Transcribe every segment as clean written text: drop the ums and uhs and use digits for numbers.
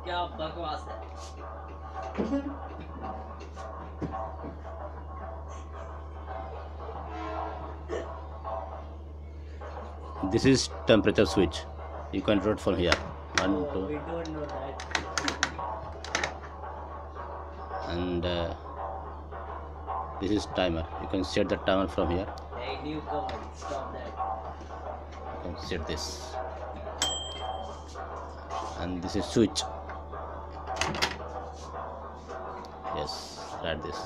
क्या बकवास है। This is temperature switch. You can rotate from here. One, Oh, two, we don't know that. and this is timer. You can set the timer from here. Hey, newcomer, stop that. You can set this, and this is switch. Yes, like this.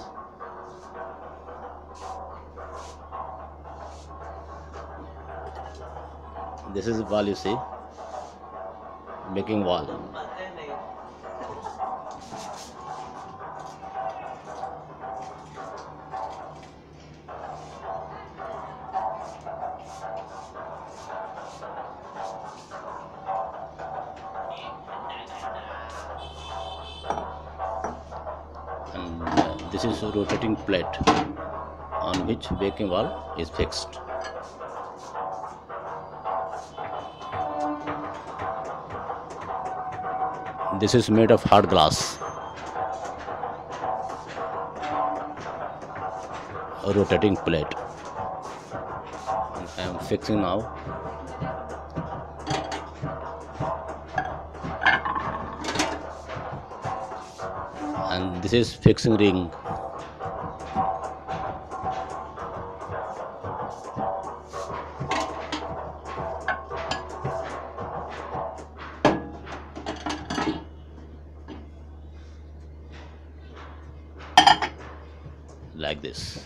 This is wall, you see, baking wall. पता नहीं। And this is a rotating plate on which baking wall is fixed. This is made of hard glass. A rotating plate. And I am fixing now. And this is fixing ring. Like this.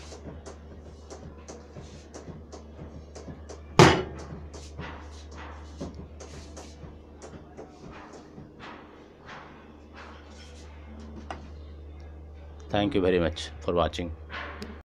Thank you very much for watching.